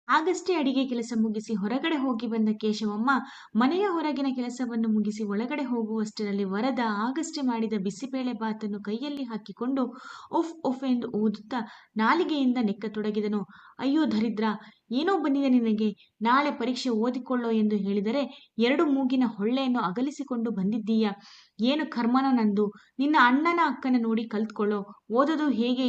ಆಗಷ್ಟೇ ಅಡಿಗೆ ಕೆಲಸ ಮುಗಿಸಿ ಹೊರಗಡೆ ಹೋಗಿ ಬಂದ ಕೇಶವಮ್ಮ ಮನೆಯ ಹೊರಗಿನ ಕೆಲಸವನ್ನು ಮುಗಿಸಿ ಒಳಗಡೆ ಹೋಗುವಷ್ಟರಲ್ಲಿ ವರದ ಆಗಷ್ಟೇ ಮಾಡಿದ ಬಿಸಿಬೇಳೆ ಬಾತನ್ನು ಕೈಯಲ್ಲಿ ಹಾಕಿಕೊಂಡು ಉಫ್ ಉಫ್ ಎಂದು ಊದುತ್ತಾ ನಾಲಿಗೆಯಿಂದ ನೆಕ್ಕತೊಡಗಿದನು. ಅಯ್ಯೋ ದರಿದ್ರ, ಏನೋ ಬಂದಿದೆ ನಿನಗೆ, ನಾಳೆ ಪರೀಕ್ಷೆ ಓದಿಕೊಳ್ಳೋ ಎಂದು ಹೇಳಿದರೆ ಎರಡು ಮೂಗಿನ ಹೊಳ್ಳೆಯನ್ನು ಅಗಲಿಸಿಕೊಂಡು ಬಂದಿದ್ದೀಯ. ಏನು ಕರ್ಮನೋ ನಂದು, ನಿನ್ನ ಅಣ್ಣನ ಅಕ್ಕನ ನೋಡಿ ಕಲ್ತ್ಕೊಳ್ಳೋ, ಓದೋದು ಹೇಗೆ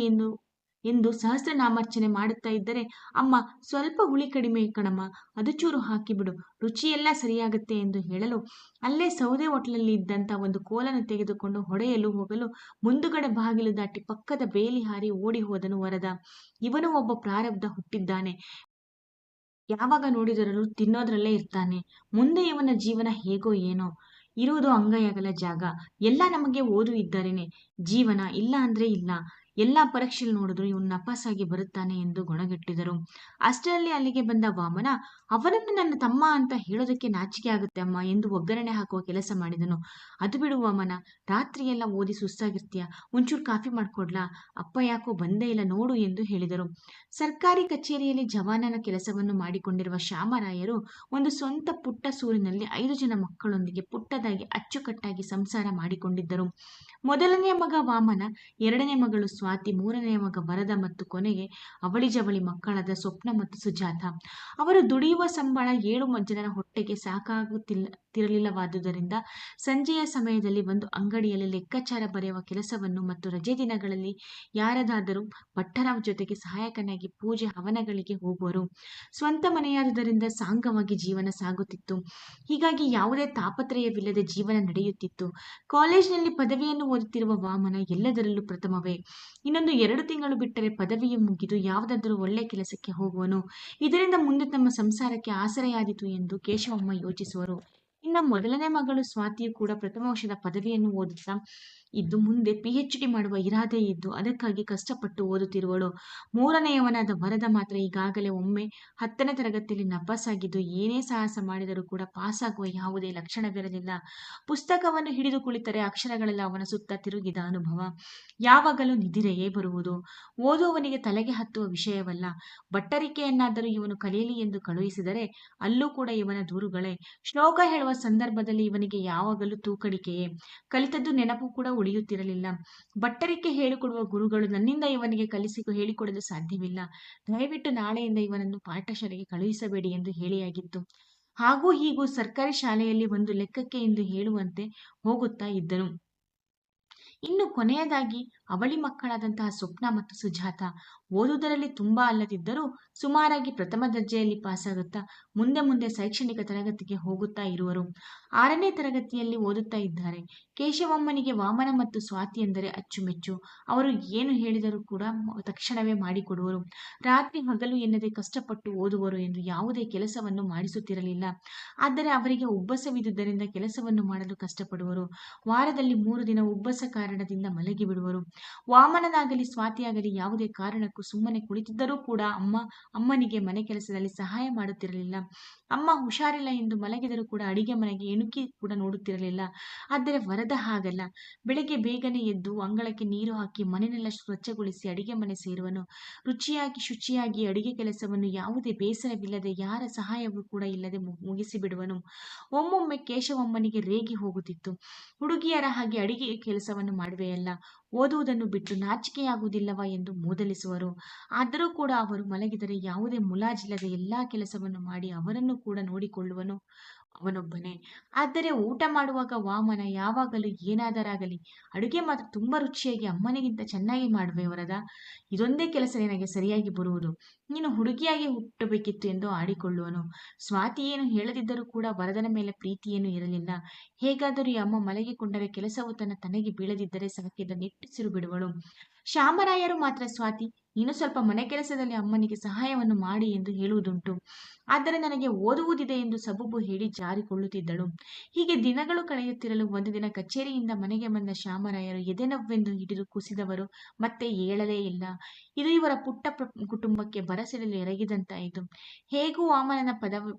ಎಂದು ಸಹಸ್ರನಾಮಾರ್ಚನೆ ಮಾಡುತ್ತಾ ಇದ್ದರೆ, ಅಮ್ಮ ಸ್ವಲ್ಪ ಹುಳಿ ಕಡಿಮೆ ಕಣಮ್ಮ, ಅದು ಚೂರು ಹಾಕಿಬಿಡು, ರುಚಿಯೆಲ್ಲ ಸರಿಯಾಗತ್ತೆ ಎಂದು ಹೇಳಲು ಅಲ್ಲೇ ಸೌದೆ ಹೋಟ್ಲಲ್ಲಿ ಇದ್ದಂಥ ಒಂದು ಕೋಲನ್ನು ತೆಗೆದುಕೊಂಡು ಹೊಡೆಯಲು ಹೋಗಲು ಮುಂದುಗಡೆ ಬಾಗಿಲು ದಾಟಿ ಪಕ್ಕದ ಬೇಲಿ ಹಾರಿ ಓಡಿ ಹೋದನು ವರದ. ಇವನು ಒಬ್ಬ ಪ್ರಾರಬ್ಧ ಹುಟ್ಟಿದ್ದಾನೆ. ಯಾವಾಗ ನೋಡಿದರೂ ತಿನ್ನೋದ್ರಲ್ಲೇ ಇರ್ತಾನೆ. ಮುಂದೆ ಇವನ ಜೀವನ ಹೇಗೋ ಏನೋ. ಇರುವುದು ಅಂಗೈಯಗಲ ಜಾಗ. ಎಲ್ಲ ನಮಗೆ ಓದು ಇದ್ದರೇನೆ ಜೀವನ, ಇಲ್ಲ ಅಂದ್ರೆ ಇಲ್ಲ. ಎಲ್ಲ ಪರೀಕ್ಷೆಯಲ್ಲಿ ನೋಡಿದ್ರು ಇವನು ನಪಾಸಾಗಿ ಬರುತ್ತಾನೆ ಎಂದು ಗೊಣಗೆಟ್ಟಿದರು. ಅಷ್ಟರಲ್ಲಿ ಅಲ್ಲಿಗೆ ಬಂದ ವಾಮನ, ಅವನನ್ನು ನನ್ನ ತಮ್ಮ ಅಂತ ಹೇಳೋದಕ್ಕೆ ನಾಚಿಕೆ ಆಗುತ್ತೆ ಅಮ್ಮ ಎಂದು ಒಗ್ಗರಣೆ ಹಾಕುವ ಕೆಲಸ ಮಾಡಿದನು. ಅದು ಬಿಡು ವಾಮನ, ರಾತ್ರಿಯೆಲ್ಲ ಓದಿ ಸುಸ್ತಾಗಿರ್ತೀಯ, ಒಂಚೂರು ಕಾಫಿ ಮಾಡ್ಕೊಡ್ಲಾ, ಅಪ್ಪ ಯಾಕೋ ಬಂದೇ ಇಲ್ಲ ನೋಡು ಎಂದು ಹೇಳಿದರು. ಸರ್ಕಾರಿ ಕಚೇರಿಯಲ್ಲಿ ಜವಾನನ ಕೆಲಸವನ್ನು ಮಾಡಿಕೊಂಡಿರುವ ಶ್ಯಾಮರಾಯರು ಒಂದು ಸ್ವಂತ ಪುಟ್ಟ ಸೂರಿನಲ್ಲಿ 5 ಜನ ಮಕ್ಕಳೊಂದಿಗೆ ಪುಟ್ಟದಾಗಿ ಅಚ್ಚುಕಟ್ಟಾಗಿ ಸಂಸಾರ ಮಾಡಿಕೊಂಡಿದ್ದರು. ಮೊದಲನೆಯ ಮಗ ವಾಮನ, ಎರಡನೇ ಮಗಳು ಸ್ವಾತಿ, ಮೂರನೆಯ ಮಗ ವರದ ಮತ್ತು ಕೊನೆಗೆ ಅವಳಿ ಜವಳಿ ಮಕ್ಕಳಾದ ಸ್ವಪ್ನ ಮತ್ತು ಸುಜಾತ. ಅವರು ದುಡಿಯುವ ಸಂಬಳ 7 ಜನರ ಹೊಟ್ಟೆಗೆ ಸಾಕಾಗುತ್ತಿರಲಿಲ್ಲವಾದುದರಿಂದ ಸಂಜೆಯ ಸಮಯದಲ್ಲಿ ಒಂದು ಅಂಗಡಿಯಲ್ಲಿ ಲೆಕ್ಕಾಚಾರ ಬರೆಯುವ ಕೆಲಸವನ್ನು ಮತ್ತು ರಜೆ ದಿನಗಳಲ್ಲಿ ಯಾರದಾದರೂ ಭಟ್ಟರ ಜೊತೆಗೆ ಸಹಾಯಕನಾಗಿ ಪೂಜೆ ಹವನಗಳಿಗೆ ಹೋಗುವರು. ಸ್ವಂತ ಮನೆಯಾದುದರಿಂದ ಸಾಂಗವಾಗಿ ಜೀವನ ಸಾಗುತ್ತಿತ್ತು. ಹೀಗಾಗಿ ಯಾವುದೇ ತಾಪತ್ರಯವಿಲ್ಲದೆ ಜೀವನ ನಡೆಯುತ್ತಿತ್ತು. ಕಾಲೇಜಿನಲ್ಲಿ ಪದವಿಯನ್ನು ಓದುತ್ತಿರುವ ವಾಮನ ಎಲ್ಲದರಲ್ಲೂ ಪ್ರಥಮವೇ. ಇನ್ನೊಂದು 2 ತಿಂಗಳು ಬಿಟ್ಟರೆ ಪದವಿಯು ಮುಗಿದು ಯಾವುದಾದರೂ ಒಳ್ಳೆ ಕೆಲಸಕ್ಕೆ ಹೋಗುವನು. ಇದರಿಂದ ಮುಂದೆ ತಮ್ಮ ಸಂಸಾರಕ್ಕೆ ಆಸರೆಯಾದೀತು ಎಂದು ಕೇಶವಮ್ಮ ಯೋಚಿಸುವರು. ಇನ್ನು ಮೊದಲನೇ ಮಗಳು ಸ್ವಾತಿಯು ಕೂಡ ಪ್ರಥಮ ವರ್ಷದ ಪದವಿಯನ್ನು ಓದುತ್ತಾ ಇದ್ದು ಮುಂದೆ PhD ಮಾಡುವ ಇರಾದೆ ಇದ್ದು ಅದಕ್ಕಾಗಿ ಕಷ್ಟಪಟ್ಟು ಓದುತ್ತಿರುವಳು. ಮೂರನೆಯವನಾದ ವರದ ಮಾತ್ರ ಈಗಾಗಲೇ ಒಮ್ಮೆ 10ನೇ ತರಗತಿಯಲ್ಲಿ ನಪಾಸಾಗಿದ್ದು ಏನೇ ಸಾಹಸ ಮಾಡಿದರೂ ಕೂಡ ಪಾಸಾಗುವ ಯಾವುದೇ ಲಕ್ಷಣವಿರಲಿಲ್ಲ. ಪುಸ್ತಕವನ್ನು ಹಿಡಿದು ಕುಳಿತರೆ ಅಕ್ಷರಗಳೆಲ್ಲ ಅವನ ಸುತ್ತ ತಿರುಗಿದ ಅನುಭವ. ಯಾವಾಗಲೂ ನಿದಿರೆಯೇ ಬರುವುದು. ಓದುವವನಿಗೆ ತಲೆಗೆ ಹತ್ತುವ ವಿಷಯವಲ್ಲ. ಬಟ್ಟರಿಕೆಯನ್ನಾದರೂ ಇವನು ಕಲಿಯಲಿ ಎಂದು ಕಳುಹಿಸಿದರೆ ಅಲ್ಲೂ ಕೂಡ ಇವನ ದೂರುಗಳೇ. ಶ್ಲೋಕ ಹೇಳುವ ಸಂದರ್ಭದಲ್ಲಿ ಇವನಿಗೆ ಯಾವಾಗಲೂ ತೂಕಡಿಕೆಯೇ. ಕಲಿತದ್ದು ನೆನಪು ಕೂಡ ಉಳಿಯುತ್ತಿರಲಿಲ್ಲ. ಬಟ್ಟರಿಕೆ ಹೇಳಿಕೊಡುವ ಗುರುಗಳು ನನ್ನಿಂದ ಇವನಿಗೆ ಹೇಳಿಕೊಡಲು ಸಾಧ್ಯವಿಲ್ಲ, ದಯವಿಟ್ಟು ನಾಳೆಯಿಂದ ಇವನನ್ನು ಪಾಠಶಾಲೆಗೆ ಕಳುಹಿಸಬೇಡಿ ಎಂದು ಹೇಳಿಯಾಗಿತ್ತು. ಹಾಗೂ ಹೀಗೂ ಸರ್ಕಾರಿ ಶಾಲೆಯಲ್ಲಿ ಒಂದು ಲೆಕ್ಕಕ್ಕೆ ಎಂದು ಹೇಳುವಂತೆ ಹೋಗುತ್ತಾ ಇದ್ದನು. ಇನ್ನು ಕೊನೆಯದಾಗಿ ಅವಳಿ ಮಕ್ಕಳಾದಂತಹ ಸ್ವಪ್ನ ಮತ್ತು ಸುಜಾತ ಓದುವುದರಲ್ಲಿ ತುಂಬಾ ಅಲ್ಲದಿದ್ದರೂ ಸುಮಾರಾಗಿ ಪ್ರಥಮ ದರ್ಜೆಯಲ್ಲಿ ಪಾಸಾಗುತ್ತಾ ಮುಂದೆ ಮುಂದೆ ಶೈಕ್ಷಣಿಕ ತರಗತಿಗೆ ಹೋಗುತ್ತಾ ಇರುವರು. 6ನೇ ತರಗತಿಯಲ್ಲಿ ಓದುತ್ತಾ ಇದ್ದಾರೆ. ಕೇಶವಮ್ಮನಿಗೆ ವಾಮನ ಮತ್ತು ಸ್ವಾತಿ ಎಂದರೆ ಅಚ್ಚುಮೆಚ್ಚು. ಅವರು ಏನು ಹೇಳಿದರೂ ಕೂಡ ತಕ್ಷಣವೇ ಮಾಡಿಕೊಡುವರು. ರಾತ್ರಿ ಹಗಲು ಎನ್ನದೆ ಕಷ್ಟಪಟ್ಟು ಓದುವರು ಎಂದು ಯಾವುದೇ ಕೆಲಸವನ್ನು ಮಾಡಿಸುತ್ತಿರಲಿಲ್ಲ. ಆದರೆ ಅವರಿಗೆ ಉಬ್ಬಸವಿದ್ದುದರಿಂದ ಕೆಲಸವನ್ನು ಮಾಡಲು ಕಷ್ಟಪಡುವರು. ವಾರದಲ್ಲಿ 3 ದಿನ ಉಬ್ಬಸ ಕಾರಣದಿಂದ ಮಲಗಿ ಬಿಡುವರು. ವಾಮನನಾಗಲಿ ಸ್ವಾತಿಯಾಗಲಿ ಯಾವುದೇ ಕಾರಣಕ್ಕೂ ಸುಮ್ಮನೆ ಕುಳಿತಿದ್ದರೂ ಕೂಡ ಅಮ್ಮನಿಗೆ ಮನೆ ಕೆಲಸದಲ್ಲಿ ಸಹಾಯ ಮಾಡುತ್ತಿರಲಿಲ್ಲ. ಅಮ್ಮ ಹುಷಾರಿಲ್ಲ ಎಂದು ಮಲಗಿದರೂ ಕೂಡ ಅಡಿಗೆ ಮನೆಗೆ ಇಣುಕಿ ಕೂಡ ನೋಡುತ್ತಿರಲಿಲ್ಲ. ಆದರೆ ವರದ ಹಾಗಲ್ಲ. ಬೆಳಗ್ಗೆ ಬೇಗನೆ ಎದ್ದು ಅಂಗಳಕ್ಕೆ ನೀರು ಹಾಕಿ ಮನೆಯನ್ನೆಲ್ಲ ಸ್ವಚ್ಛಗೊಳಿಸಿ ಅಡಿಗೆ ಮನೆ ಸೇರುವನು. ರುಚಿಯಾಗಿ ಶುಚಿಯಾಗಿ ಅಡಿಗೆ ಕೆಲಸವನ್ನು ಯಾವುದೇ ಬೇಸರವಿಲ್ಲದೆ ಯಾರ ಸಹಾಯವೂ ಕೂಡ ಇಲ್ಲದೆ ಮುಗಿಸಿ ಬಿಡುವನು. ಒಮ್ಮೊಮ್ಮೆ ಕೇಶವಮ್ಮನಿಗೆ ರೇಗಿ ಹೋಗುತ್ತಿತ್ತು. ಹುಡುಗಿಯರ ಹಾಗೆ ಅಡಿಗೆ ಕೆಲಸವನ್ನು ಮಾಡುವೆಯಲ್ಲ, ಓದುವುದನ್ನು ಬಿಟ್ಟು ನಾಚಿಕೆಯಾಗುವುದಿಲ್ಲವಾ ಎಂದು ಮೂದಲಿಸುವರು. ಆದರೂ ಕೂಡ ಅವರು ಮಲಗಿದರೆ ಯಾವುದೇ ಮುಲಾಜಿಲ್ಲದೆ ಎಲ್ಲಾ ಕೆಲಸವನ್ನು ಮಾಡಿ ಅವರನ್ನು ಕೂಡ ನೋಡಿಕೊಳ್ಳುವನು ಅವನೊಬ್ಬನೇ. ಆದರೆ ಊಟ ಮಾಡುವಾಗ ವಾಮನ ಯಾವಾಗಲೂ ಏನಾದರಾಗಲಿ ಅಡುಗೆ ಮಾತ್ರ ತುಂಬಾ ರುಚಿಯಾಗಿ ಅಮ್ಮನಿಗಿಂತ ಚೆನ್ನಾಗಿ ಮಾಡುವೆ ವರದ, ಇದೊಂದೇ ಕೆಲಸ ನಿನಗೆ ಸರಿಯಾಗಿ ಬರುವುದು, ನೀನು ಹುಡುಗಿಯಾಗಿ ಹುಟ್ಟಬೇಕಿತ್ತು ಎಂದು ಆಡಿಕೊಳ್ಳುವನು. ಸ್ವಾತಿ ಏನು ಹೇಳದಿದ್ದರೂ ಕೂಡ ವರದನ ಮೇಲೆ ಪ್ರೀತಿಯೇನೂ ಇರಲಿಲ್ಲ. ಹೇಗಾದರೂ ಈ ಅಮ್ಮ ಮಲಗಿಕೊಂಡರೆ ಕೆಲಸವು ತನಗೆ ಬೀಳದಿದ್ದರೆ ಸಾಕಿದ ನಿಟ್ಟುಸಿರು ಬಿಡುವಳು. ಶ್ಯಾಮರಾಯರು ಮಾತ್ರ ಸ್ವಾತಿ, ನೀನು ಸ್ವಲ್ಪ ಮನೆ ಕೆಲಸದಲ್ಲಿ ಅಮ್ಮನಿಗೆ ಸಹಾಯವನ್ನು ಮಾಡಿ ಎಂದು ಹೇಳುವುದುಂಟು. ಆದರೆ ನನಗೆ ಓದುವುದಿದೆ ಎಂದು ಸಬೂಬು ಹೇಳಿ ಜಾರಿಕೊಳ್ಳುತ್ತಿದ್ದಳು. ಹೀಗೆ ದಿನಗಳು ಕಳೆಯುತ್ತಿರಲು ಒಂದು ದಿನ ಕಚೇರಿಯಿಂದ ಮನೆಗೆ ಬಂದ ಶ್ಯಾಮರಾಯರು ಎದೆನವ್ವೆಂದು ಹಿಡಿದು ಕುಸಿದವರು ಮತ್ತೆ ಏಳಲೇ ಇಲ್ಲ. ಇದು ಇವರ ಪುಟ್ಟ ಕುಟುಂಬಕ್ಕೆ ಬರಸಿಡಲು ಎರಗಿದಂತಾಯಿತು. ಹೇಗೂ ವಾಮನನ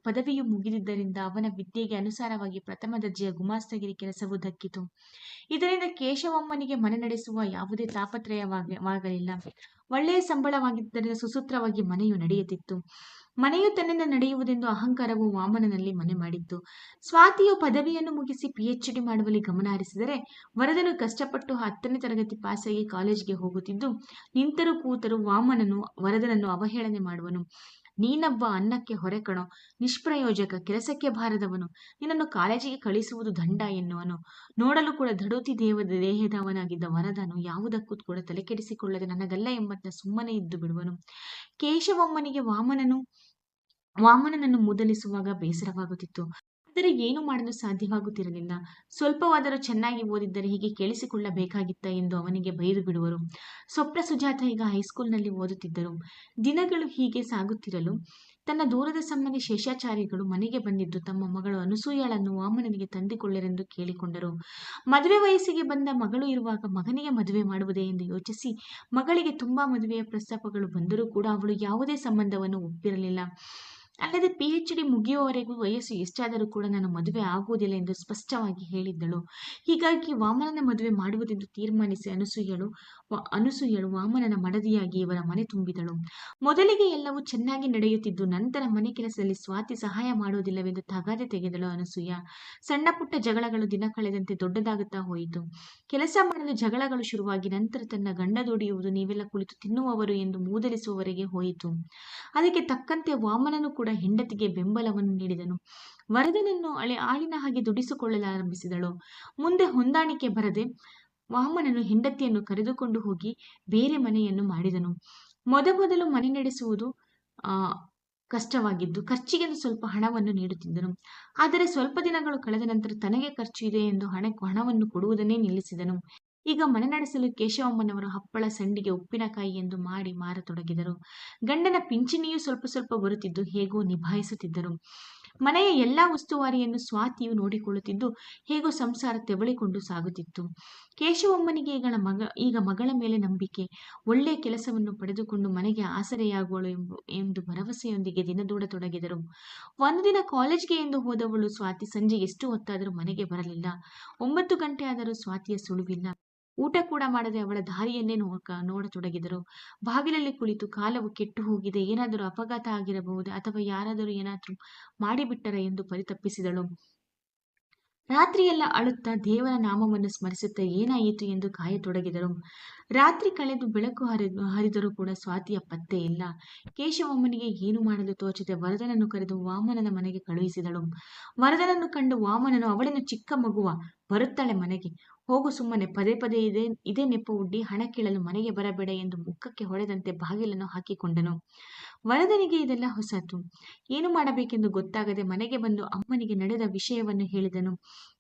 ಪದವಿಯು ಮುಗಿದಿದ್ದರಿಂದ ಅವನ ವಿದ್ಯೆಗೆ ಅನುಸಾರವಾಗಿ ಪ್ರಥಮ ದರ್ಜೆಯ ಗುಮಾಸ್ತಗಿರಿ ಕೆಲಸವೂ ದಕ್ಕಿತು. ಇದರಿಂದ ಕೇಶವಮ್ಮನಿಗೆ ಮನೆ ನಡೆಸುವ ಯಾವುದೇ ತಾಪತ್ರಯವಾಗಲಿಲ್ಲ. ಒಳ್ಳೆಯ ಸಂಬಳವಾಗಿದ್ದರಿಂದ ಸುಸೂತ್ರವಾಗಿ ಮನೆಯು ನಡೆಯುತ್ತಿತ್ತು. ಮನೆಯು ತನ್ನಿಂದ ನಡೆಯುವುದೆಂದು ಅಹಂಕಾರವು ವಾಮನನಲ್ಲಿ ಮನೆ ಮಾಡಿತ್ತು. ಸ್ವಾತಿಯು ಪದವಿಯನ್ನು ಮುಗಿಸಿ PhD ಮಾಡುವಲ್ಲಿ ಗಮನ ಹರಿಸಿದರೆ, ವರದನು ಕಷ್ಟಪಟ್ಟು 10ನೇ ತರಗತಿ ಪಾಸಾಗಿ ಕಾಲೇಜಿಗೆ ಹೋಗುತ್ತಿದ್ದು, ನಿಂತರೂ ಕೂತರೂ ವಾಮನನು ವರದನನ್ನು ಅವಹೇಳನೆ ಮಾಡುವನು. ನೀನೊಬ್ಬ ಅನ್ನಕ್ಕೆ ಹೊರೆ ಕಣೋ, ನಿಷ್ಪ್ರಯೋಜಕ, ಕೆಲಸಕ್ಕೆ ಬಾರದವನು, ನಿನ್ನನ್ನು ಕಾಲೇಜಿಗೆ ಕಳಿಸುವುದು ದಂಡ ಎನ್ನುವನು. ನೋಡಲು ಕೂಡ ದಡೋತಿ ದೇಹದವನಾಗಿದ್ದ ವರದನು ಯಾವುದಕ್ಕೂ ಕೂಡ ತಲೆಕೆಡಿಸಿಕೊಳ್ಳದೆ ನನಗಲ್ಲ ಎಂಬಂತ ಸುಮ್ಮನೆ ಇದ್ದು ಬಿಡುವನು. ಕೇಶವಮ್ಮನಿಗೆ ವಾಮನನನ್ನು ಮೂದಲಿಸುವಾಗ ಬೇಸರವಾಗುತ್ತಿತ್ತು. ಆದರೆ ಏನು ಮಾಡಲು ಸಾಧ್ಯವಾಗುತ್ತಿರಲಿಲ್ಲ. ಸ್ವಲ್ಪವಾದರೂ ಚೆನ್ನಾಗಿ ಓದಿದ್ದರೆ ಹೀಗೆ ಕೇಳಿಸಿಕೊಳ್ಳಬೇಕಾಗಿತ್ತ ಎಂದು ಅವನಿಗೆ ಬೈದು ಬಿಡುವರು. ಸ್ವಪ್ನ ಸುಜಾತ ಈಗ ಹೈಸ್ಕೂಲ್ನಲ್ಲಿ ಓದುತ್ತಿದ್ದರು. ದಿನಗಳು ಹೀಗೆ ಸಾಗುತ್ತಿರಲು ತನ್ನ ದೂರದ ಸಂಬಂಧಿ ಶೇಷಾಚಾರಿಗಳು ಮನೆಗೆ ಬಂದಿದ್ದು ತಮ್ಮ ಮಗಳು ಅನಸೂಯಳನ್ನು ವಾಮನನಿಗೆ ತಂದುಕೊಳ್ಳರೆಂದು ಕೇಳಿಕೊಂಡರು. ಮದುವೆ ವಯಸ್ಸಿಗೆ ಬಂದ ಮಗಳು ಇರುವಾಗ ಮಗನಿಗೆ ಮದುವೆ ಮಾಡುವುದೇ ಎಂದು ಯೋಚಿಸಿ ಮಗಳಿಗೆ ತುಂಬಾ ಮದುವೆಯ ಪ್ರಸ್ತಾಪಗಳು ಬಂದರೂ ಕೂಡ ಅವಳು ಯಾವುದೇ ಸಂಬಂಧವನ್ನು ಒಪ್ಪಿರಲಿಲ್ಲ. ಅಲ್ಲದೆ PhD ಮುಗಿಯುವವರೆಗೂ ವಯಸ್ಸು ಎಷ್ಟಾದರೂ ಕೂಡ ನಾನು ಮದುವೆ ಆಗುವುದಿಲ್ಲ ಎಂದು ಸ್ಪಷ್ಟವಾಗಿ ಹೇಳಿದ್ದಳು. ಹೀಗಾಗಿ ವಾಮನನ ಮದುವೆ ಮಾಡುವುದೆಂದು ತೀರ್ಮಾನಿಸಿ ಅನಸೂಯಳು ವಾಮನನ ಮಡದಿಯಾಗಿ ಇವರ ಮನೆ ತುಂಬಿದಳು. ಮೊದಲಿಗೆ ಎಲ್ಲವೂ ಚೆನ್ನಾಗಿ ನಡೆಯುತ್ತಿದ್ದು, ನಂತರ ಮನೆ ಕೆಲಸದಲ್ಲಿ ಸ್ವಾತಿ ಸಹಾಯ ಮಾಡುವುದಿಲ್ಲವೆಂದು ತಗಾದೆ ತೆಗೆದಳು ಅನಸೂಯ. ಸಣ್ಣ ಪುಟ್ಟ ಜಗಳಗಳು ದಿನ ಕಳೆದಂತೆ ದೊಡ್ಡದಾಗುತ್ತಾ ಹೋಯಿತು. ಕೆಲಸ ಮಾಡಲು ಜಗಳಗಳು ಶುರುವಾಗಿ ನಂತರ ತನ್ನ ಗಂಡ ದುಡಿಯುವುದು, ನೀವೆಲ್ಲ ಕುಳಿತು ತಿನ್ನುವವರು ಎಂದು ಮೂದಲಿಸುವವರೆಗೆ ಹೋಯಿತು. ಅದಕ್ಕೆ ತಕ್ಕಂತೆ ವಾಮನನು ಕೂಡ ಹೆಂಡತಿಗೆ ಬೆಂಬಲವನ್ನು ನೀಡಿದನು. ವರದನನ್ನು ಆಳಿನ ಹಾಗೆ ದುಡಿಸಿಕೊಳ್ಳಲಾರಂಭಿಸಿದಳು. ಮುಂದೆ ಹೊಂದಾಣಿಕೆ ಬರದೆ ವಾಮನನು ಹೆಂಡತಿಯನ್ನು ಕರೆದುಕೊಂಡು ಹೋಗಿ ಬೇರೆ ಮನೆಯನ್ನು ಮಾಡಿದನು. ಮೊದಲು ಮನೆ ನಡೆಸುವುದು ಕಷ್ಟವಾಗಿದ್ದು, ಖರ್ಚಿಗೆಂದು ಸ್ವಲ್ಪ ಹಣವನ್ನು ನೀಡುತ್ತಿದ್ದನು. ಆದರೆ ಸ್ವಲ್ಪ ದಿನಗಳು ಕಳೆದ ನಂತರ ತನಗೆ ಖರ್ಚು ಇದೆ ಎಂದು ಹಣವನ್ನು ಕೊಡುವುದನ್ನೇ ನಿಲ್ಲಿಸಿದನು. ಈಗ ಮನೆ ನಡೆಸಲು ಕೇಶವಮ್ಮನವರು ಹಪ್ಪಳ, ಸಂಡಿಗೆ, ಉಪ್ಪಿನಕಾಯಿ ಎಂದು ಮಾಡಿ ಮಾರತೊಡಗಿದರು. ಗಂಡನ ಪಿಂಚಣಿಯೂ ಸ್ವಲ್ಪ ಸ್ವಲ್ಪ ಬರುತ್ತಿದ್ದು ಹೇಗೋ ನಿಭಾಯಿಸುತ್ತಿದ್ದರು. ಮನೆಯ ಎಲ್ಲಾ ಉಸ್ತುವಾರಿಯನ್ನು ಸ್ವಾತಿಯು ನೋಡಿಕೊಳ್ಳುತ್ತಿದ್ದು ಹೇಗೋ ಸಂಸಾರ ತೆವಳಿಕೊಂಡು ಸಾಗುತ್ತಿತ್ತು. ಕೇಶವಮ್ಮನಿಗೆ ಈಗ ಮಗಳ ಮೇಲೆ ನಂಬಿಕೆ, ಒಳ್ಳೆಯ ಕೆಲಸವನ್ನು ಪಡೆದುಕೊಂಡು ಮನೆಗೆ ಆಸರೆಯಾಗುವಳು ಎಂದು ಭರವಸೆಯೊಂದಿಗೆ ದಿನದೂಡತೊಡಗಿದರು. ಒಂದು ದಿನ ಕಾಲೇಜ್ಗೆ ಎಂದು ಹೋದವಳು ಸ್ವಾತಿ ಸಂಜೆ ಎಷ್ಟು ಹೊತ್ತಾದರೂ ಮನೆಗೆ ಬರಲಿಲ್ಲ. 9 ಗಂಟೆ ಆದರೂ ಸ್ವಾತಿಯ ಸುಳಿವಿಲ್ಲ. ಊಟ ಕೂಡ ಮಾಡದೆ ಅವಳ ದಾರಿಯನ್ನೇ ನೋಡತೊಡಗಿದರು. ಬಾಗಿಲಲ್ಲಿ ಕುಳಿತು ಕಾಲವು ಕೆಟ್ಟು ಹೋಗಿದೆ, ಏನಾದರೂ ಅಪಘಾತ ಆಗಿರಬಹುದೇ ಅಥವಾ ಯಾರಾದರೂ ಏನಾದರೂ ಮಾಡಿಬಿಟ್ಟರ ಎಂದು ಪರಿತಪ್ಪಿಸಿದಳು. ರಾತ್ರಿಯೆಲ್ಲ ಅಳುತ್ತಾ ದೇವರ ನಾಮವನ್ನು ಸ್ಮರಿಸುತ್ತಾ ಏನಾಯಿತು ಎಂದು ಕಾಯತೊಡಗಿದರು. ರಾತ್ರಿ ಕಳೆದು ಬೆಳಕು ಹರಿದರೂ ಕೂಡ ಸ್ವಾತಿಯ ಪತ್ತೆ ಇಲ್ಲ. ಕೇಶವಮ್ಮನಿಗೆ ಏನು ಮಾಡಲು ತೋಚದೆ ವರದನನ್ನು ಕರೆದು ವಾಮನನ ಮನೆಗೆ ಕಳುಹಿಸಿದಳು. ವರದನನ್ನು ಕಂಡು ವಾಮನನು, ಅವಳೇನು ಚಿಕ್ಕ ಮಗುವ, ಬರುತ್ತಾಳೆ ಮನೆಗೆ, ಹೋಗು ಸುಮ್ಮನೆ, ಪದೇ ಪದೇ ಇದೇ ನೆಪ ಒಡ್ಡಿ ಹಣ ಕೇಳಲು ಮನೆಗೆ ಬರಬೇಡ ಎಂದು ಮುಖಕ್ಕೆ ಹೊಡೆದಂತೆ ಬಾಗಿಲನ್ನು ಹಾಕಿಕೊಂಡನು. ವರದನಿಗೆ ಇದೆಲ್ಲ ಹೊಸತು. ಏನು ಮಾಡಬೇಕೆಂದು ಗೊತ್ತಾಗದೆ ಮನೆಗೆ ಬಂದು ಅಮ್ಮನಿಗೆ ನಡೆದ ವಿಷಯವನ್ನು ಹೇಳಿದನು.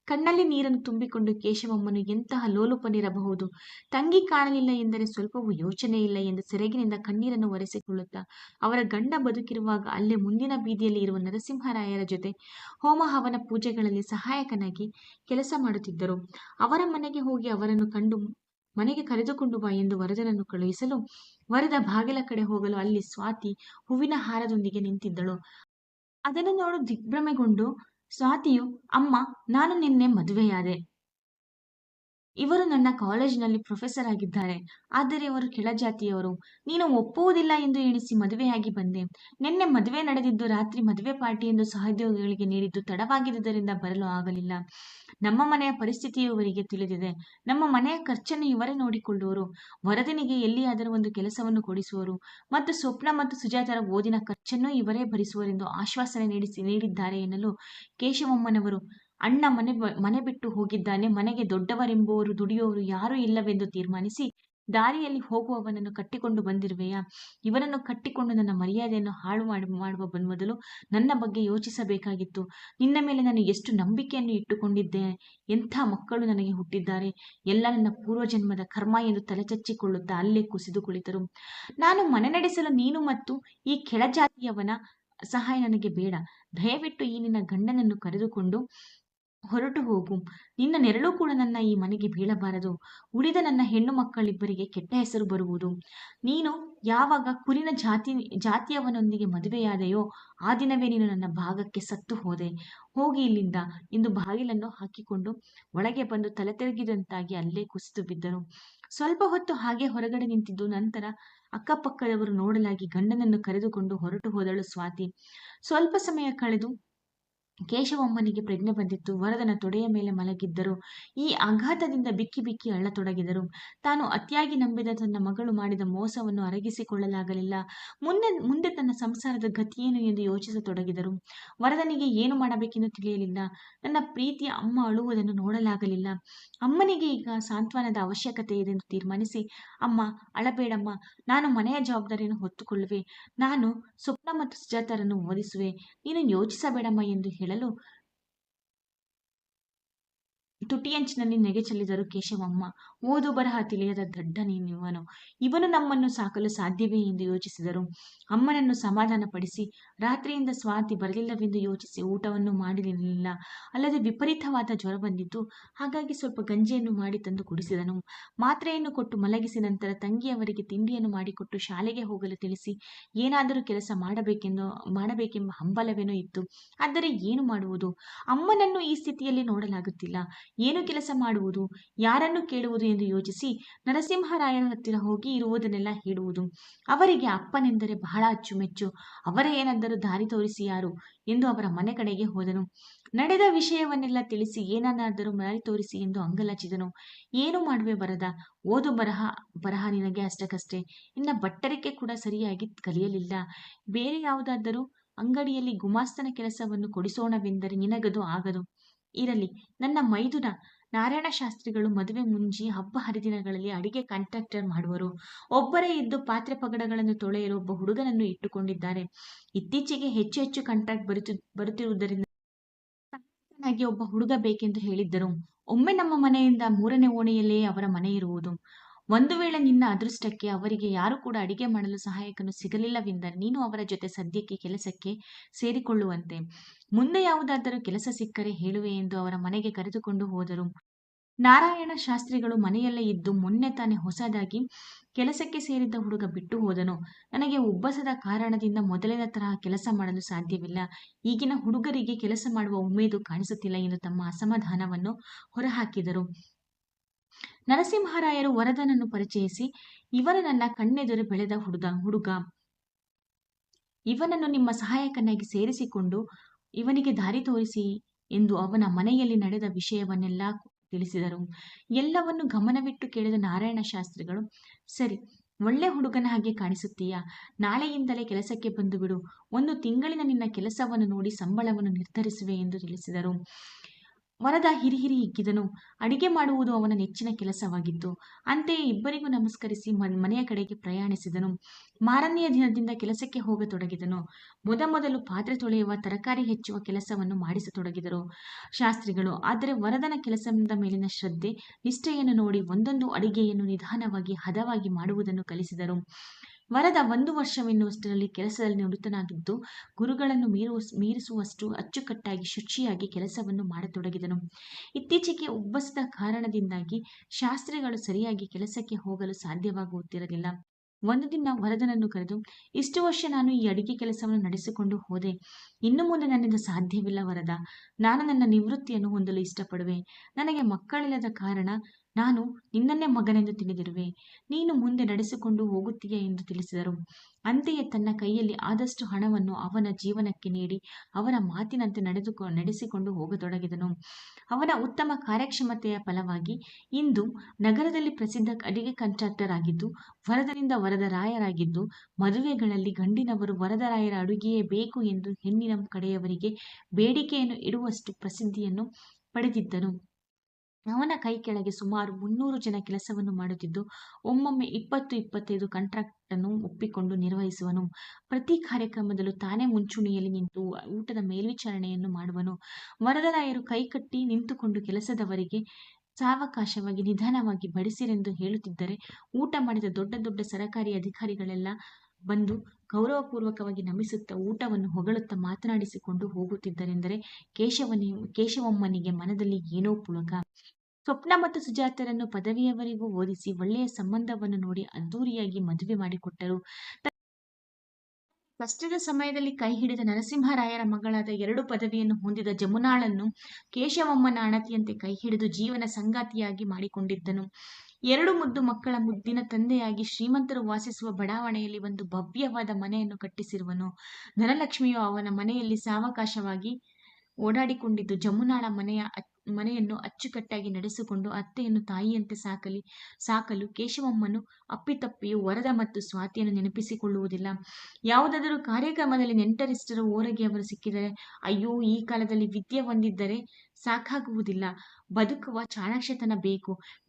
ಕಣ್ಣಲ್ಲಿ ನೀರನ್ನು ತುಂಬಿಕೊಂಡು ಕೇಶವಮ್ಮನು ಎಂತಹ ಲೋಲುಪನಿರಬಹುದು, ತಂಗಿ ಕಾಣಲಿಲ್ಲ ಎಂದರೆ ಸ್ವಲ್ಪವೂ ಯೋಚನೆ ಇಲ್ಲ ಎಂದು ಸೆರಗಿನಿಂದ ಕಣ್ಣೀರನ್ನು ಒರೆಸಿಕೊಳ್ಳುತ್ತಾ ಅವರ ಗಂಡ ಬದುಕಿರುವಾಗ ಅಲ್ಲೇ ಮುಂದಿನ ಬೀದಿಯಲ್ಲಿ ಇರುವ ನರಸಿಂಹರಾಯರ ಜೊತೆ ಹೋಮ ಹವನ ಪೂಜೆಗಳಲ್ಲಿ ಸಹಾಯಕನಾಗಿ ಕೆಲಸ ಮಾಡುತ್ತಿದ್ದರು. ಅವರ ಮನೆಗೆ ಹೋಗಿ ಅವರನ್ನು ಕಂಡು ಮನೆಗೆ ಕರೆದುಕೊಂಡು ಬಾ ಎಂದು ವರದನನ್ನು ಕಳುಹಿಸಲು ವರದ ಬಾಗಿಲ ಕಡೆ ಹೋಗಲು ಅಲ್ಲಿ ಸ್ವಾತಿ ಹೂವಿನ ಹಾರದೊಂದಿಗೆ ನಿಂತಿದ್ದಳು. ಅದನ್ನು ನೋಡು ದಿಗ್ಭ್ರಮೆಗೊಂಡು ಸ್ವಾತಿಯು, ಅಮ್ಮ, ನಾನು ನಿನ್ನೆ ಮದುವೆಯಾದೆ. ಇವರು ನನ್ನ ಕಾಲೇಜಿನಲ್ಲಿ ಪ್ರೊಫೆಸರ್ ಆಗಿದ್ದಾರೆ. ಆದರೆ ಇವರು ಕೆಳಜಾತಿಯವರು. ನೀನು ಒಪ್ಪುವುದಿಲ್ಲ ಎಂದು ಎಣಿಸಿ ಮದುವೆಯಾಗಿ ಬಂದೆ. ನಿನ್ನೆ ಮದುವೆ ನಡೆದಿದ್ದು ರಾತ್ರಿ ಮದುವೆ ಪಾರ್ಟಿ ಎಂದು ಸಹೋದ್ಯೋಗಿಗಳಿಗೆ ನೀಡಿದ್ದು ತಡವಾಗಿದ್ದುದರಿಂದ ಬರಲು ಆಗಲಿಲ್ಲ. ನಮ್ಮ ಮನೆಯ ಪರಿಸ್ಥಿತಿಯು ಇವರಿಗೆ ತಿಳಿದಿದೆ. ನಮ್ಮ ಮನೆಯ ಖರ್ಚನ್ನು ಇವರೇ ನೋಡಿಕೊಳ್ಳುವರು. ವರದನಿಗೆ ಎಲ್ಲಿಯಾದರೂ ಒಂದು ಕೆಲಸವನ್ನು ಕೊಡಿಸುವರು ಮತ್ತು ಸ್ವಪ್ನ ಮತ್ತು ಸುಜಾತರ ಓದಿನ ಖರ್ಚನ್ನೂ ಇವರೇ ಭರಿಸುವರೆಂದು ಆಶ್ವಾಸನೆ ನೀಡಿದ್ದಾರೆ ಎನ್ನಲು ಕೇಶವಮ್ಮನವರು, ಅಣ್ಣ ಮನೆ ಬಿಟ್ಟು ಹೋಗಿದ್ದಾನೆ, ಮನೆಗೆ ದೊಡ್ಡವರೆಂಬುವರು ದುಡಿಯುವವರು ಯಾರೂ ಇಲ್ಲವೆಂದು ತೀರ್ಮಾನಿಸಿ ದಾರಿಯಲ್ಲಿ ಹೋಗುವವನನ್ನು ಕಟ್ಟಿಕೊಂಡು ಬಂದಿರುವೆಯಾ? ಇವನನ್ನು ಕಟ್ಟಿಕೊಂಡು ನನ್ನ ಮರ್ಯಾದೆಯನ್ನು ಹಾಳು ಮಾಡುವ ಮೊದಲು ನನ್ನ ಬಗ್ಗೆ ಯೋಚಿಸಬೇಕಾಗಿತ್ತು. ನಿನ್ನ ಮೇಲೆ ನಾನು ಎಷ್ಟು ನಂಬಿಕೆಯನ್ನು ಇಟ್ಟುಕೊಂಡಿದ್ದೇನೆ. ಎಂಥ ಮಕ್ಕಳು ನನಗೆ ಹುಟ್ಟಿದ್ದಾರೆ, ಎಲ್ಲ ನನ್ನ ಪೂರ್ವಜನ್ಮದ ಕರ್ಮ ಎಂದು ತಲೆಚಚ್ಚಿಕೊಳ್ಳುತ್ತಾ ಅಲ್ಲೇ ಕುಸಿದು ಕುಳಿತರು. ನಾನು ಮನೆ ನಡೆಸಲು ನೀನು ಮತ್ತು ಈ ಕೆಳಜಾತಿಯವನ ಸಹಾಯ ನನಗೆ ಬೇಡ. ದಯವಿಟ್ಟು ಈ ನಿನ್ನ ಗಂಡನನ್ನು ಕರೆದುಕೊಂಡು ಹೊರಟು ಹೋಗು. ನಿನ್ನ ನೆರಳು ಕೂಡ ನನ್ನ ಈ ಮನೆಗೆ ಬೀಳಬಾರದು. ಉಳಿದ ನನ್ನ ಹೆಣ್ಣು ಮಕ್ಕಳಿಬ್ಬರಿಗೆ ಕೆಟ್ಟ ಹೆಸರು ಬರುವುದು. ನೀನು ಯಾವಾಗ ಕುರಿನ ಜಾತಿಯವನೊಂದಿಗೆ ಮದುವೆಯಾದೆಯೋ ಆ ದಿನವೇ ನೀನು ನನ್ನ ಭಾಗಕ್ಕೆ ಸತ್ತು ಹೋದೆ. ಹೋಗಿ ಇಲ್ಲಿಂದ ಎಂದು ಬಾಗಿಲನ್ನು ಹಾಕಿಕೊಂಡು ಒಳಗೆ ಬಂದು ತಲೆ ತಿರುಗಿದಂತಾಗಿ ಅಲ್ಲೇ ಕುಸಿದು ಬಿದ್ದರು. ಸ್ವಲ್ಪ ಹೊತ್ತು ಹಾಗೆ ಹೊರಗಡೆ ನಿಂತಿದ್ದು ನಂತರ ಅಕ್ಕಪಕ್ಕದವರು ನೋಡಲಾಗಿ ಗಂಡನನ್ನು ಕರೆದುಕೊಂಡು ಹೊರಟು ಹೋದಳು ಸ್ವಾತಿ. ಸ್ವಲ್ಪ ಸಮಯ ಕಳೆದು ಕೇಶವಮ್ಮನಿಗೆ ಪ್ರಜ್ಞೆ ಬಂದಿತ್ತು. ವರದನ ತೊಡೆಯ ಮೇಲೆ ಮಲಗಿದ್ದರು. ಈ ಆಘಾತದಿಂದ ಬಿಕ್ಕಿ ಬಿಕ್ಕಿ ಅಳ್ಳತೊಡಗಿದರು. ತಾನು ಅತಿಯಾಗಿ ನಂಬಿದ ತನ್ನ ಮಗಳು ಮಾಡಿದ ಮೋಸವನ್ನು ಅರಗಿಸಿಕೊಳ್ಳಲಾಗಲಿಲ್ಲ. ಮುಂದೆ ತನ್ನ ಸಂಸಾರದ ಗತಿಯೇನು ಎಂದು ಯೋಚಿಸತೊಡಗಿದರು. ವರದನಿಗೆ ಏನು ಮಾಡಬೇಕೆಂದು ತಿಳಿಯಲಿಲ್ಲ. ನನ್ನ ಪ್ರೀತಿಯ ಅಮ್ಮ ಅಳುವುದನ್ನು ನೋಡಲಾಗಲಿಲ್ಲ. ಅಮ್ಮನಿಗೆ ಈಗ ಸಾಂತ್ವನದ ಅವಶ್ಯಕತೆ ಇದೆ ಎಂದು ತೀರ್ಮಾನಿಸಿ, ಅಮ್ಮ ಅಳಬೇಡಮ್ಮ, ನಾನು ಮನೆಯ ಜವಾಬ್ದಾರಿಯನ್ನು ಹೊತ್ತುಕೊಳ್ಳುವೆ. ನಾನು ಸ್ವಪ್ನ ಮತ್ತು ಸುಜಾತರನ್ನು ಓದಿಸುವೆ. ನೀನು ಯೋಚಿಸಬೇಡಮ್ಮ ಎಂದು ಹೇಳಲು ತುಟಿಯಂಚಿನಲ್ಲಿ ನೆಗೆ ಚೆಲ್ಲಿದರು ಕೇಶವಮ್ಮ. ಓದು ಬರಹ ತಿಳಿಯದ ದಡ್ಡ ಇವನು ನಮ್ಮನ್ನು ಸಾಕಲು ಸಾಧ್ಯವೇ ಎಂದು ಯೋಚಿಸಿದರು. ಅಮ್ಮನನ್ನು ಸಮಾಧಾನಪಡಿಸಿ ರಾತ್ರಿಯಿಂದ ಸ್ವಾತಿ ಬರಲಿಲ್ಲವೆಂದು ಯೋಚಿಸಿ ಊಟವನ್ನು ಮಾಡಿರಲಿಲ್ಲ. ಅಲ್ಲದೆ ವಿಪರೀತವಾದ ಜ್ವರ ಬಂದಿತ್ತು. ಹಾಗಾಗಿ ಸ್ವಲ್ಪ ಗಂಜಿಯನ್ನು ಮಾಡಿ ತಂದು ಕುಡಿಸಿದನು. ಮಾತ್ರೆಯನ್ನು ಕೊಟ್ಟು ಮಲಗಿಸಿ ನಂತರ ತಂಗಿಯವರಿಗೆ ತಿಂಡಿಯನ್ನು ಮಾಡಿಕೊಟ್ಟು ಶಾಲೆಗೆ ಹೋಗಲು ತಿಳಿಸಿ ಏನಾದರೂ ಕೆಲಸ ಮಾಡಬೇಕೆಂಬ ಹಂಬಲವೇನೋ ಇತ್ತು. ಆದರೆ ಏನು ಮಾಡುವುದು? ಅಮ್ಮನನ್ನು ಈ ಸ್ಥಿತಿಯಲ್ಲಿ ನೋಡಲಾಗುತ್ತಿಲ್ಲ. ಏನು ಕೆಲಸ ಮಾಡುವುದು, ಯಾರನ್ನು ಕೇಳುವುದು ಎಂದು ಯೋಚಿಸಿ ನರಸಿಂಹರಾಯರ ಹತ್ತಿರ ಹೋಗಿ ಇರುವುದನ್ನೆಲ್ಲ ಹೇಳುವುದು. ಅವರಿಗೆ ಅಪ್ಪನೆಂದರೆ ಬಹಳ ಅಚ್ಚುಮೆಚ್ಚು. ಅವರೇ ಏನಾದರೂ ದಾರಿ ತೋರಿಸಿ ಯಾರು ಎಂದು ಅವರ ಮನೆ ಕಡೆಗೆ ಹೋದನು. ನಡೆದ ವಿಷಯವನ್ನೆಲ್ಲ ತಿಳಿಸಿ ಏನನ್ನಾದರೂ ದಾರಿ ತೋರಿಸಿ ಎಂದು ಅಂಗಲಾಚಿದನು. ಏನು ಮಾಡುವೆ ವರದ? ಓದು ಬರಹ ನಿನಗೆ ಅಷ್ಟಕ್ಕಷ್ಟೇ. ನಿನ್ನ ಬಟ್ಟರಿಕೆ ಕೂಡ ಸರಿಯಾಗಿ ಕಲಿಯಲಿಲ್ಲ. ಬೇರೆ ಯಾವುದಾದರೂ ಅಂಗಡಿಯಲ್ಲಿ ಗುಮಾಸ್ತನ ಕೆಲಸವನ್ನು ಕೊಡಿಸೋಣವೆಂದರೆ ನಿನಗದು ಆಗದು. ಇರಲಿ, ನನ್ನ ಮೈದುನ ನಾರಾಯಣ ಶಾಸ್ತ್ರಿಗಳು ಮದುವೆ ಮುಂಜಿ ಹಬ್ಬ ಹರಿದಿನಗಳಲ್ಲಿ ಅಡಿಗೆ ಕಾಂಟ್ರಾಕ್ಟರ್ ಮಾಡುವರು. ಒಬ್ಬರೇ ಇದ್ದು ಪಾತ್ರೆ ಪಗಡಗಳನ್ನು ತೊಳೆಯಲು ಒಬ್ಬ ಹುಡುಗನನ್ನು ಇಟ್ಟುಕೊಂಡಿದ್ದಾರೆ. ಇತ್ತೀಚೆಗೆ ಹೆಚ್ಚು ಹೆಚ್ಚು ಕಾಂಟ್ರಾಕ್ಟ್ ಬರುತ್ತಿರುವುದರಿಂದ ಒಬ್ಬ ಹುಡುಗ ಬೇಕೆಂದು ಹೇಳಿದ್ದರು. ಒಮ್ಮೆ ನಮ್ಮ ಮನೆಯಿಂದ 3ನೇ ಓಣೆಯಲ್ಲೇ ಅವರ ಮನೆ ಇರುವುದು. ಒಂದು ವೇಳೆ ನಿನ್ನ ಅದೃಷ್ಟಕ್ಕೆ ಅವರಿಗೆ ಯಾರು ಕೂಡ ಅಡಿಗೆ ಮಾಡಲು ಸಹಾಯಕನು ಸಿಗಲಿಲ್ಲವೆಂದರೆ ನೀನು ಅವರ ಜೊತೆ ಸದ್ಯಕ್ಕೆ ಕೆಲಸಕ್ಕೆ ಸೇರಿಕೊಳ್ಳುವಂತೆ. ಮುಂದೆ ಯಾವುದಾದರೂ ಕೆಲಸ ಸಿಕ್ಕರೆ ಹೇಳುವೆ ಎಂದು ಅವರ ಮನೆಗೆ ಕರೆದುಕೊಂಡು ಹೋದರು. ನಾರಾಯಣ ಶಾಸ್ತ್ರಿಗಳು ಮನೆಯಲ್ಲೇ ಇದ್ದು ಮೊನ್ನೆ ತಾನೇ ಹೊಸದಾಗಿ ಕೆಲಸಕ್ಕೆ ಸೇರಿದ್ದ ಹುಡುಗ ಬಿಟ್ಟು ಹೋದನು. ನನಗೆ ಉಬ್ಬಸದ ಕಾರಣದಿಂದ ಮೊದಲಿನ ತರಹ ಕೆಲಸ ಮಾಡಲು ಸಾಧ್ಯವಿಲ್ಲ. ಈಗಿನ ಹುಡುಗರಿಗೆ ಕೆಲಸ ಮಾಡುವ ಉಮೇದು ಕಾಣಿಸುತ್ತಿಲ್ಲ ಎಂದು ತಮ್ಮ ಅಸಮಾಧಾನವನ್ನು ಹೊರಹಾಕಿದರು. ನರಸಿಂಹರಾಯರು ವರದನನ್ನು ಪರಿಚಯಿಸಿ, ಇವನು ನನ್ನ ಕಣ್ಣೆದುರು ಬೆಳೆದ ಹುಡುಗ. ಇವನನ್ನು ನಿಮ್ಮ ಸಹಾಯಕನಾಗಿ ಸೇರಿಸಿಕೊಂಡು ಇವನಿಗೆ ದಾರಿ ತೋರಿಸಿ ಎಂದು ಅವನ ಮನೆಯಲ್ಲಿ ನಡೆದ ವಿಷಯವನ್ನೆಲ್ಲ ತಿಳಿಸಿದರು. ಎಲ್ಲವನ್ನು ಗಮನವಿಟ್ಟು ಕೇಳಿದ ನಾರಾಯಣ ಶಾಸ್ತ್ರಿಗಳು, ಸರಿ, ಒಳ್ಳೆ ಹುಡುಗನ ಹಾಗೆ ಕಾಣಿಸುತ್ತೀಯಾ? ನಾಳೆಯಿಂದಲೇ ಕೆಲಸಕ್ಕೆ ಬಂದು ಬಿಡು. 1 ತಿಂಗಳಿನ ನಿನ್ನ ಕೆಲಸವನ್ನು ನೋಡಿ ಸಂಬಳವನ್ನು ನಿರ್ಧರಿಸುವೆ ಎಂದು ತಿಳಿಸಿದರು. ವರದ ಹಿರಿಹಿರಿ ಹಿಗ್ಗಿದನು. ಅಡಿಗೆ ಮಾಡುವುದು ಅವನ ನೆಚ್ಚಿನ ಕೆಲಸವಾಗಿತ್ತು. ಅಂತೆಯೇ ಇಬ್ಬರಿಗೂ ನಮಸ್ಕರಿಸಿ ಮನೆಯ ಕಡೆಗೆ ಪ್ರಯಾಣಿಸಿದನು. ಮಾರನೆಯ ದಿನದಿಂದ ಕೆಲಸಕ್ಕೆ ಹೋಗತೊಡಗಿದನು. ಮೊದಲು ಪಾತ್ರೆ ತೊಳೆಯುವ, ತರಕಾರಿ ಹೆಚ್ಚುವ ಕೆಲಸವನ್ನು ಮಾಡಿಸತೊಡಗಿದರು ಶಾಸ್ತ್ರಿಗಳು. ಆದರೆ ವರದನ ಕೆಲಸದ ಮೇಲಿನ ಶ್ರದ್ಧೆ, ನಿಷ್ಠೆಯನ್ನು ನೋಡಿ ಒಂದೊಂದು ಅಡಿಗೆಯನ್ನು ನಿಧಾನವಾಗಿ ಹದವಾಗಿ ಮಾಡುವುದನ್ನು ಕಲಿಸಿದರು. ವರದ 1 ವರ್ಷವೆನ್ನುವಷ್ಟರಲ್ಲಿ ಕೆಲಸದಲ್ಲಿ ನುರಿತನಾಗಿದ್ದು ಗುರುಗಳನ್ನು ಮೀರಿಸುವಷ್ಟು ಅಚ್ಚುಕಟ್ಟಾಗಿ ಶುಚಿಯಾಗಿ ಕೆಲಸವನ್ನು ಮಾಡತೊಡಗಿದನು. ಇತ್ತೀಚೆಗೆ ಉಬ್ಬಸದ ಕಾರಣದಿಂದಾಗಿ ಶಾಸ್ತ್ರಿಗಳು ಸರಿಯಾಗಿ ಕೆಲಸಕ್ಕೆ ಹೋಗಲು ಸಾಧ್ಯವಾಗುತ್ತಿರಲಿಲ್ಲ. ಒಂದು ದಿನ ವರದನನ್ನು ಕರೆದು, ಇಷ್ಟು ವರ್ಷ ನಾನು ಈ ಅಡಿಗೆ ಕೆಲಸವನ್ನು ನಡೆಸಿಕೊಂಡು ಹೋದೆ. ಇನ್ನು ಮುಂದೆ ನನ್ನಿಂದ ಸಾಧ್ಯವಿಲ್ಲ ವರದ. ನಾನು ನನ್ನ ನಿವೃತ್ತಿಯನ್ನು ಹೊಂದಲು ಇಷ್ಟಪಡುವೆ. ನನಗೆ ಮಕ್ಕಳಿಲ್ಲದ ಕಾರಣ ನಾನು ನಿನ್ನನ್ನೇ ಮಗನೆಂದು ತಿಳಿದಿರುವೆ. ನೀನು ಮುಂದೆ ನಡೆಸಿಕೊಂಡು ಹೋಗುತ್ತೀಯ ಎಂದು ತಿಳಿಸಿದರು. ಅಂತೆಯೇ ತನ್ನ ಕೈಯಲ್ಲಿ ಆದಷ್ಟು ಹಣವನ್ನು ಅವನ ಜೀವನಕ್ಕೆ ನೀಡಿ ಅವರ ಮಾತಿನಂತೆ ನಡೆಸಿಕೊಂಡು ಹೋಗತೊಡಗಿದನು. ಅವನ ಉತ್ತಮ ಕಾರ್ಯಕ್ಷಮತೆಯ ಫಲವಾಗಿ ಇಂದು ನಗರದಲ್ಲಿ ಪ್ರಸಿದ್ಧ ಅಡಿಗೆ ಕಾಂಟ್ರಾಕ್ಟರ್ ಆಗಿದ್ದು, ವರದನಿಂದ ವರದರಾಯರಾಗಿದ್ದು, ಮದುವೆಗಳಲ್ಲಿ ಗಂಡಿನವರು ವರದರಾಯರ ಅಡುಗೆಯೇ ಬೇಕು ಎಂದು ಹೆಣ್ಣಿನ ಕಡೆಯವರಿಗೆ ಬೇಡಿಕೆಯನ್ನು ಇಡುವಷ್ಟು ಪ್ರಸಿದ್ಧಿಯನ್ನು ಪಡೆದಿದ್ದನು. ಅವನ ಕೈ ಕೆಳಗೆ ಸುಮಾರು 300 ಜನ ಕೆಲಸವನ್ನು ಮಾಡುತ್ತಿದ್ದು, ಒಮ್ಮೊಮ್ಮೆ 20-25 ಕಾಂಟ್ರಾಕ್ಟನ್ನು ಒಪ್ಪಿಕೊಂಡು ನಿರ್ವಹಿಸುವನು. ಪ್ರತಿ ಕಾರ್ಯಕ್ರಮದಲ್ಲೂ ತಾನೇ ಮುಂಚೂಣಿಯಲ್ಲಿ ನಿಂತು ಊಟದ ಮೇಲ್ವಿಚಾರಣೆಯನ್ನು ಮಾಡುವನು. ವರದರಾಯರು ಕೈಕಟ್ಟಿ ನಿಂತುಕೊಂಡು ಕೆಲಸದವರಿಗೆ ಸಾವಕಾಶವಾಗಿ ನಿಧಾನವಾಗಿ ಬಡಿಸಿರೆಂದು ಹೇಳುತ್ತಿದ್ದರೆ, ಊಟ ಮಾಡಿದ ದೊಡ್ಡ ದೊಡ್ಡ ಸರಕಾರಿ ಅಧಿಕಾರಿಗಳೆಲ್ಲ ಬಂದು ಗೌರವಪೂರ್ವಕವಾಗಿ ನಮಿಸುತ್ತಾ ಊಟವನ್ನು ಹೊಗಳುತ್ತಾ ಮಾತನಾಡಿಸಿಕೊಂಡು ಹೋಗುತ್ತಿದ್ದರೆಂದರೆ ಕೇಶವಮ್ಮನಿಗೆ ಮನದಲ್ಲಿ ಏನೋ ಪುಳಕ. ಸ್ವಪ್ನ ಮತ್ತು ಸುಜಾತರನ್ನು ಪದವಿಯವರೆಗೂ ಓದಿಸಿ ಒಳ್ಳೆಯ ಸಂಬಂಧವನ್ನು ನೋಡಿ ಅದ್ದೂರಿಯಾಗಿ ಮದುವೆ ಮಾಡಿಕೊಟ್ಟರು. ಕಷ್ಟದ ಸಮಯದಲ್ಲಿ ಕೈ ಹಿಡಿದ ನರಸಿಂಹರಾಯರ ಮಗಳಾದ 2 ಪದವಿಯನ್ನು ಹೊಂದಿದ ಜಮುನಾಳನ್ನು ಕೇಶವಮ್ಮನ ಅಣತಿಯಂತೆ ಕೈ ಹಿಡಿದು ಜೀವನ ಸಂಗಾತಿಯಾಗಿ ಮಾಡಿಕೊಂಡಿದ್ದನು. 2 ಮುದ್ದು ಮಕ್ಕಳ ಮುದ್ದಿನ ತಂದೆಯಾಗಿ ಶ್ರೀಮಂತರು ವಾಸಿಸುವ ಬಡಾವಣೆಯಲ್ಲಿ ಒಂದು ಭವ್ಯವಾದ ಮನೆಯನ್ನು ಕಟ್ಟಿಸಿರುವನು. ಧನಲಕ್ಷ್ಮಿಯು ಅವನ ಮನೆಯಲ್ಲಿ ಸಾವಕಾಶವಾಗಿ ಓಡಾಡಿಕೊಂಡಿದ್ದು ಜಮುನಾಳ ಮನೆಯನ್ನು ಅಚ್ಚುಕಟ್ಟಾಗಿ ನಡೆಸಿಕೊಂಡು ಅತ್ತೆಯನ್ನು ತಾಯಿಯಂತೆ ಸಾಕಲು ಕೇಶವಮ್ಮನು ಅಪ್ಪಿತಪ್ಪಿಯೂ ವರದ ಮತ್ತು ಸ್ವಾತಿಯನ್ನು ನೆನಪಿಸಿಕೊಳ್ಳುವುದಿಲ್ಲ. ಯಾವುದಾದರೂ ಕಾರ್ಯಕ್ರಮದಲ್ಲಿ ನೆಂಟರಿಷ್ಟರ ಓರಗೆ ಅವರು ಸಿಕ್ಕಿದರೆ, ಅಯ್ಯೋ, ಈ ಕಾಲದಲ್ಲಿ ವಿದ್ಯೆ ಹೊಂದಿದ್ದರೆ ಸಾಕಾಗುವುದಿಲ್ಲ, ಬದುಕುವ ಚಾಣಾಕ್ಷತನ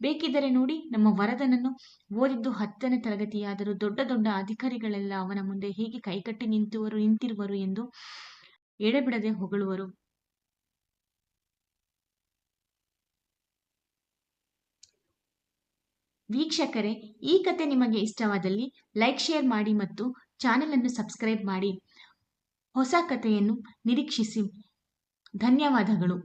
ಬೇಕಿದ್ದರೆ ನೋಡಿ, ನಮ್ಮ ವರದನನ್ನು ಓದಿದ್ದು 10ನೇ ತರಗತಿಯಾದರೂ ದೊಡ್ಡ ದೊಡ್ಡ ಅಧಿಕಾರಿಗಳೆಲ್ಲ ಅವನ ಮುಂದೆ ಹೇಗೆ ಕೈಕಟ್ಟಿ ನಿಂತಿರುವರು ಎಂದು ಎಡೆಬಿಡದೆ ಹೊಗಳುವರು. ವೀಕ್ಷಕರೇ, ಈ ಕತೆ ನಿಮಗೆ ಇಷ್ಟವಾದಲ್ಲಿ ಲೈಕ್, ಶೇರ್ ಮಾಡಿ ಮತ್ತು ಚಾನೆಲ್ ಅನ್ನು ಸಬ್ಸ್ಕ್ರೈಬ್ ಮಾಡಿ. ಹೊಸ ಕಥೆಯನ್ನು ನಿರೀಕ್ಷಿಸಿ. ಧನ್ಯವಾದಗಳು.